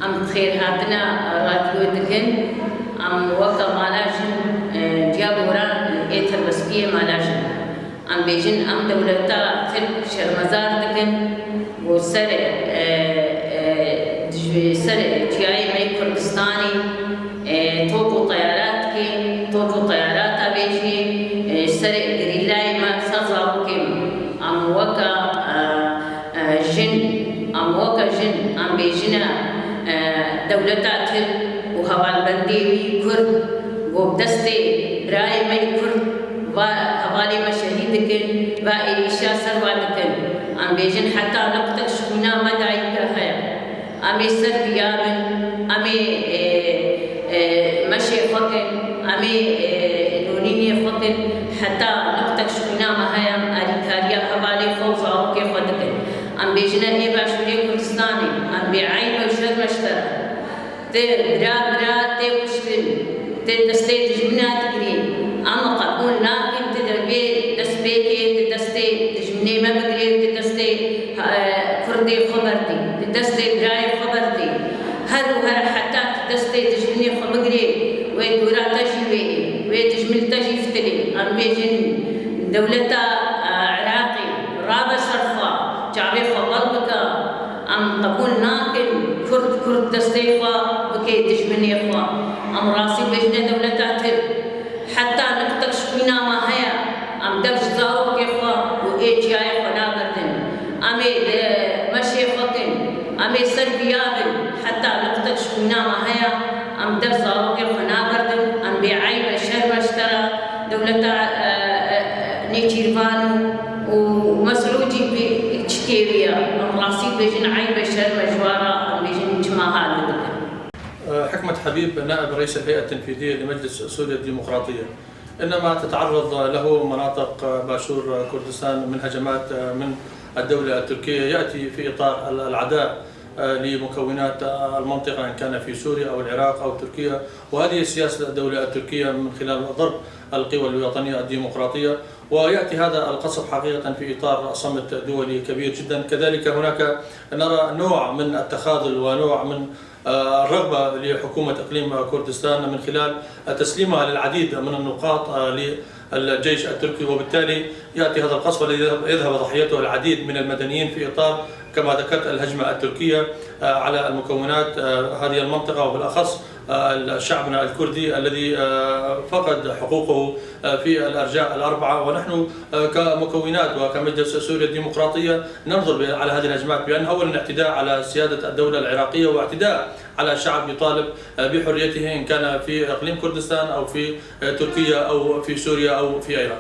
أم خير هاتنا راديو دكن أم وقت مالاجن جابوران إيتر بسكية مالاجن أم بيجن أم دولتا تل شرمزار دكن وسر جاي ماي كردستاني توقو طيارات كي توقو طيارات بيجي سر غريلاي ما سازاو كم أم وقت جن أم بيجنا دولتا تل وهوال بندي كرد وبدستي راي ماي كرد وهوالي مشاهيد كن وإيشا سروا دكن أم بيجن حتى نقطة شخنا مدعي كهيا أمي سر ديابن أمي مشي خكن أمي نونيني خكن حتى نقطة شخنا مهيا أريكاريا هوالي خوزا وكي خدكن أم بيجنا إيه باشوري كردستاني أم بيعيب وشر مشترى برا وشتن تدستي تجمنات كري أما قبول ناكن تدربي دستي تدستي تجمني ما بقري تدستي كردي خبرتي تدستي براي خبرتي هر حتى تدستي تجمني خبري ويدورا تجي ويتجمل تجي فتلي أم بيجن دولتا عراقي رابع شرفا جعبي خبال بكا أم قبول ناكن كرد دستي بكي تجمني إخوة أم راسي بجنة دولتا تل حتى نكتشفينا ما هيا أم دفش زارو كيخوا وإيج جاي خنا بردن أمي مشي خطن أمي سربيابن حتى نكتشفينا ما هيا أم دفش زارو كيخنا بردن أم بيعيب شر مشترى دولتا نيتيرفانو ومسعودي بإجتيريا أم راسي بجن عيب شر مجوارا أم بجن جماعة لدك. حكمة حبيب نائب رئيس الهيئة التنفيذية لمجلس سوريا الديمقراطية إنما تتعرض له مناطق باشور كردستان من هجمات من الدولة التركية يأتي في إطار العداء لمكونات المنطقة إن كان في سوريا أو العراق أو تركيا، وهذه سياسة الدولة التركية من خلال ضرب القوى الوطنية الديمقراطية، ويأتي هذا القصف حقيقة في إطار صمت دولي كبير جدا. كذلك هناك نرى نوع من التخاذل ونوع من الرغبة لحكومة إقليم كردستان من خلال تسليمها للعديد من النقاط للجيش التركي، وبالتالي يأتي هذا القصف الذي يذهب ضحيته العديد من المدنيين في إطار كما ذكرت الهجمة التركية على المكونات هذه المنطقة، وبالأخص شعبنا الكردي الذي فقد حقوقه في الأرجاء الأربعة. ونحن كمكونات وكمجلس سوريا الديمقراطية ننظر على هذه الهجمات بأنها أولا اعتداء على سيادة الدولة العراقية واعتداء على شعب يطالب بحريته إن كان في إقليم كردستان أو في تركيا أو في سوريا أو في إيران.